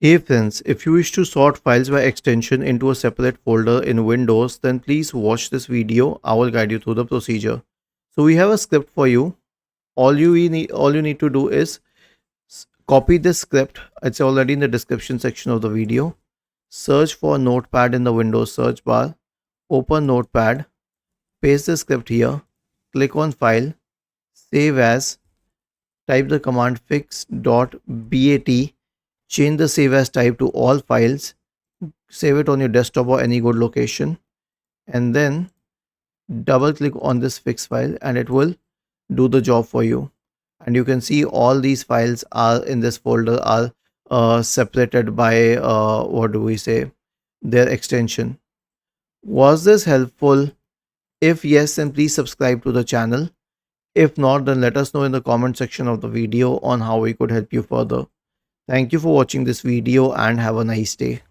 Hey friends, if you wish to sort files by extension into a separate folder in Windows, then please watch this video. I will guide you through the procedure. So we have a script for you. All you need to do is copy this script. It's already in the description section of the video. Search for Notepad in the Windows search bar. Open Notepad. Paste the script here. Click on File. Save as. Type the command fix.bat. Change the save as type to all files. Save it on your desktop or any good location, and then double click on this fix file and it will do the job for you. And you can see all these files are in this folder are separated by what do we say, their extension. Was this helpful? If yes, then please subscribe to the channel. If not, then let us know in the comment section of the video on how we could help you further. Thank you for watching this video and have a nice day.